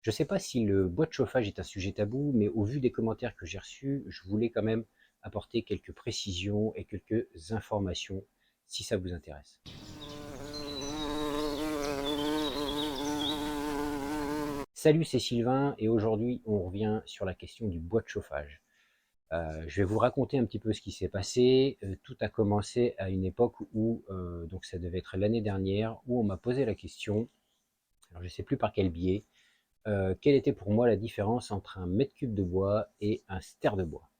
Je ne sais pas si le bois de chauffage est un sujet tabou, mais au vu des commentaires que j'ai reçus, je voulais quand même apporter quelques précisions et quelques informations si ça vous intéresse. Salut, c'est Sylvain et aujourd'hui on revient sur la question du bois de chauffage. Je vais vous raconter un petit peu ce qui s'est passé. Tout a commencé à une époque où, donc ça devait être l'année dernière, où on m'a posé la question, alors je ne sais plus par quel biais, quelle était pour moi la différence entre un mètre cube de bois et un stère de bois.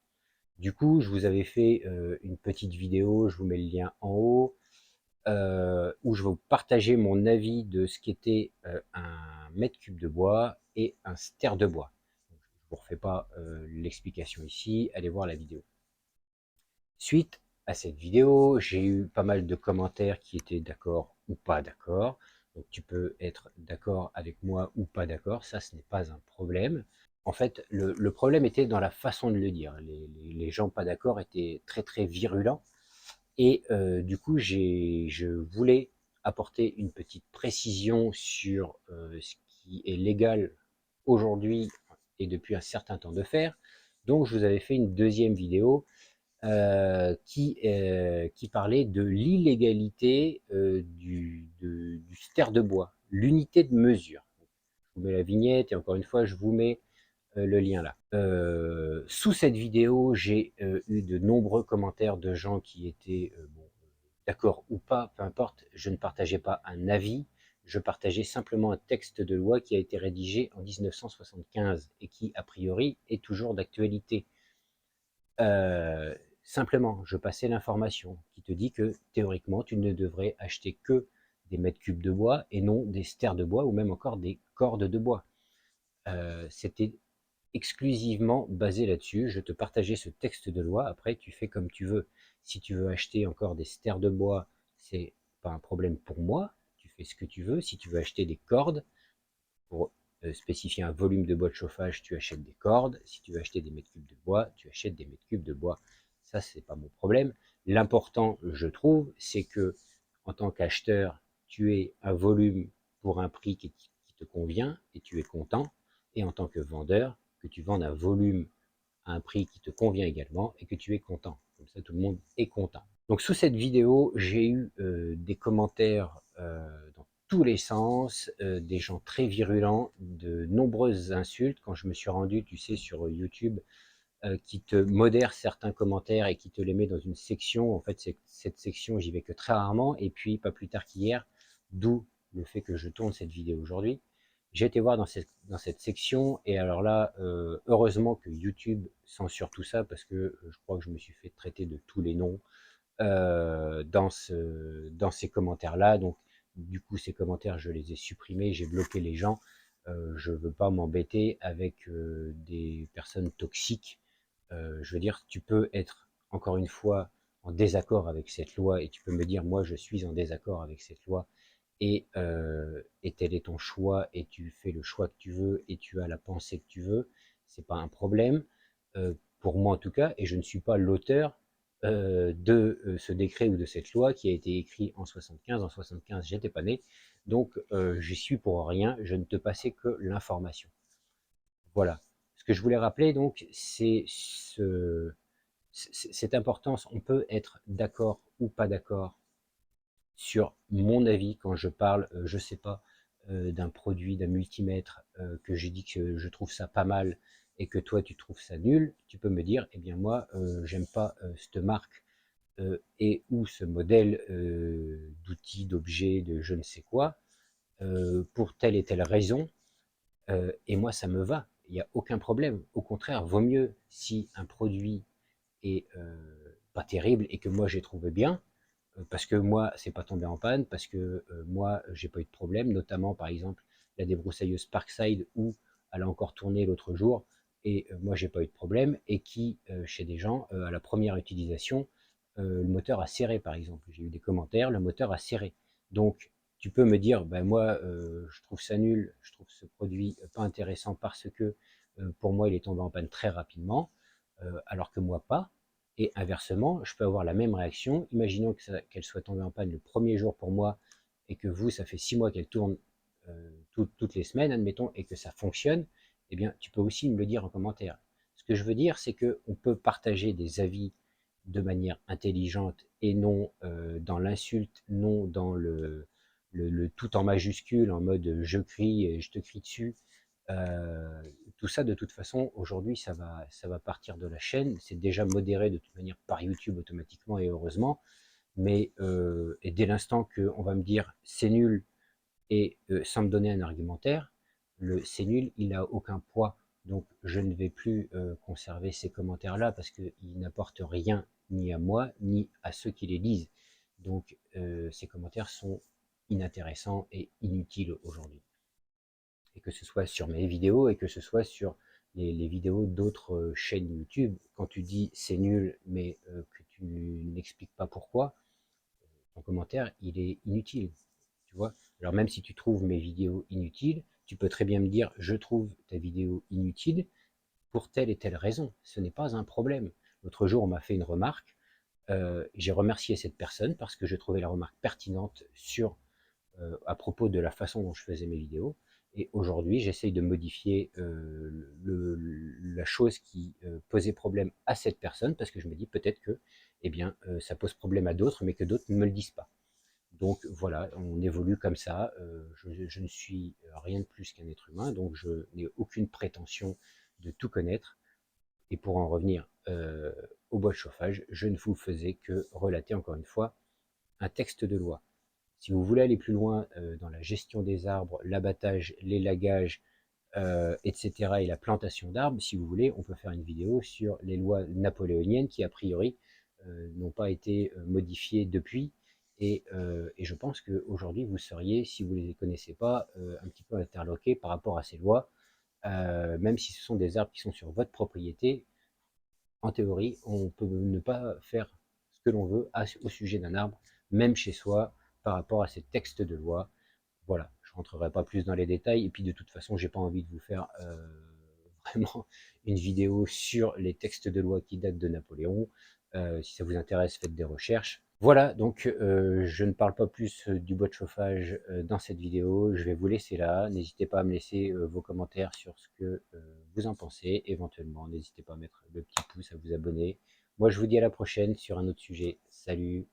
Du coup, je vous avais fait une petite vidéo, je vous mets le lien en haut, où je vais vous partager mon avis de ce qu'était un mètre cube de bois et un stère de bois. Je ne vous refais pas l'explication ici, allez voir la vidéo. Suite à cette vidéo, j'ai eu pas mal de commentaires qui étaient d'accord ou pas d'accord. Donc tu peux être d'accord avec moi ou pas d'accord, ça ce n'est pas un problème. En fait, le problème était dans la façon de le dire. Les gens pas d'accord étaient très très virulents. Et du coup, je voulais apporter une petite précision sur ce qui est légal aujourd'hui et depuis un certain temps de faire. Donc je vous avais fait une deuxième vidéo qui parlait de l'illégalité du stère de bois, l'unité de mesure. Je vous mets la vignette et encore une fois, je vous mets le lien là. Sous cette vidéo, j'ai eu de nombreux commentaires de gens qui étaient bon, d'accord ou pas, peu importe, je ne partageais pas un avis, je partageais simplement un texte de loi qui a été rédigé en 1975 et qui, a priori, est toujours d'actualité. Euh, Simplement, je passais l'information qui te dit que théoriquement, tu ne devrais acheter que des mètres cubes de bois et non des stères de bois ou même encore des cordes de bois. C'était exclusivement basé là-dessus. Je te partageais ce texte de loi. Après, tu fais comme tu veux. Si tu veux acheter encore des stères de bois, c'est pas un problème pour moi. Tu fais ce que tu veux. Si tu veux acheter des cordes pour spécifier un volume de bois de chauffage, tu achètes des cordes. Si tu veux acheter des mètres cubes de bois, tu achètes des mètres cubes de bois. Ça, c'est pas mon problème. L'important, je trouve, c'est que en tant qu'acheteur, tu aies un volume pour un prix qui te convient et tu es content. Et en tant que vendeur, que tu vendes un volume à un prix qui te convient également et que tu es content. Comme ça, tout le monde est content. Donc sous cette vidéo, j'ai eu des commentaires dans tous les sens, des gens très virulents, de nombreuses insultes. Quand je me suis rendu, tu sais, sur YouTube, qui te modère certains commentaires et qui te les met dans une section. En fait, cette section, j'y vais que très rarement. Et puis, pas plus tard qu'hier, d'où le fait que je tourne cette vidéo aujourd'hui, j'ai été voir dans cette section. Et alors là, heureusement que YouTube censure tout ça parce que je crois que je me suis fait traiter de tous les noms dans ces commentaires-là. Donc, du coup, ces commentaires, je les ai supprimés, j'ai bloqué les gens. Je ne veux pas m'embêter avec des personnes toxiques. Je veux dire, tu peux être, encore une fois, en désaccord avec cette loi et tu peux me dire, moi, je suis en désaccord avec cette loi et tel est ton choix et tu fais le choix que tu veux et tu as la pensée que tu veux. C'est pas un problème, pour moi en tout cas, et je ne suis pas l'auteur de ce décret ou de cette loi qui a été écrit en 75. En 75, j'étais pas né, donc j'y suis pour rien, je ne te passais que l'information. Voilà. Ce que je voulais rappeler, donc, c'est cette importance. On peut être d'accord ou pas d'accord sur mon avis quand je parle, je sais pas, d'un produit, d'un multimètre, que j'ai dit que je trouve ça pas mal et que toi tu trouves ça nul. Tu peux me dire, eh bien moi, j'aime pas cette marque et ou ce modèle d'outil, d'objet, de je ne sais quoi, pour telle et telle raison, et moi ça me va, il n'y a aucun problème. Au contraire, vaut mieux si un produit est pas terrible et que moi j'ai trouvé bien, parce que moi c'est pas tombé en panne, parce que moi j'ai pas eu de problème, notamment par exemple la débroussailleuse Parkside où elle a encore tourné l'autre jour et moi j'ai pas eu de problème, et qui chez des gens à la première utilisation le moteur a serré par exemple. J'ai eu des commentaires, le moteur a serré. Donc tu peux me dire, ben moi je trouve ça nul, je trouve ce produit pas intéressant parce que pour moi il est tombé en panne très rapidement, alors que moi pas. Et inversement, je peux avoir la même réaction. Imaginons qu'elle soit tombée en panne le premier jour pour moi et que vous, ça fait 6 mois qu'elle tourne toutes les semaines, admettons, et que ça fonctionne, eh bien, tu peux aussi me le dire en commentaire. Ce que je veux dire, c'est qu'on peut partager des avis de manière intelligente et non dans l'insulte, non dans le tout en majuscule, en mode je crie et je te crie dessus. Tout ça, de toute façon, aujourd'hui, ça va partir de la chaîne. C'est déjà modéré de toute manière par YouTube automatiquement et heureusement. Mais et dès l'instant qu'on va me dire c'est nul et sans me donner un argumentaire, le c'est nul, il n'a aucun poids. Donc je ne vais plus conserver ces commentaires-là parce qu'ils n'apportent rien ni à moi ni à ceux qui les lisent. Donc ces commentaires sont inintéressants et inutiles aujourd'hui. Et que ce soit sur mes vidéos et que ce soit sur les vidéos d'autres chaînes YouTube, quand tu dis c'est nul mais que tu n'expliques pas pourquoi, ton commentaire il est inutile. Tu vois. Alors même si tu trouves mes vidéos inutiles, tu peux très bien me dire je trouve ta vidéo inutile pour telle et telle raison. Ce n'est pas un problème. L'autre jour, on m'a fait une remarque. J'ai remercié cette personne parce que je trouvais la remarque pertinente à propos de la façon dont je faisais mes vidéos. Et aujourd'hui, j'essaye de modifier la chose qui posait problème à cette personne parce que je me dis peut-être que eh bien, ça pose problème à d'autres, mais que d'autres ne me le disent pas. Donc voilà, on évolue comme ça. Je ne suis rien de plus qu'un être humain, donc je n'ai aucune prétention de tout connaître. Et pour en revenir au bois de chauffage, je ne vous faisais que relater encore une fois un texte de loi. Si vous voulez aller plus loin dans la gestion des arbres, l'abattage, l'élagage, etc., et la plantation d'arbres, si vous voulez, on peut faire une vidéo sur les lois napoléoniennes qui, a priori, n'ont pas été modifiées depuis. Et je pense qu'aujourd'hui, vous seriez, si vous ne les connaissez pas, un petit peu interloqué par rapport à ces lois, même si ce sont des arbres qui sont sur votre propriété. En théorie, on peut ne pas faire ce que l'on veut au sujet d'un arbre, même chez soi, par rapport à ces textes de loi. Voilà, je ne rentrerai pas plus dans les détails. Et puis de toute façon, j'ai pas envie de vous faire vraiment une vidéo sur les textes de loi qui datent de Napoléon. Si ça vous intéresse, faites des recherches. Voilà, donc je ne parle pas plus du bois de chauffage dans cette vidéo. Je vais vous laisser là. N'hésitez pas à me laisser vos commentaires sur ce que vous en pensez. Éventuellement, n'hésitez pas à mettre le petit pouce, à vous abonner. Moi, je vous dis à la prochaine sur un autre sujet. Salut!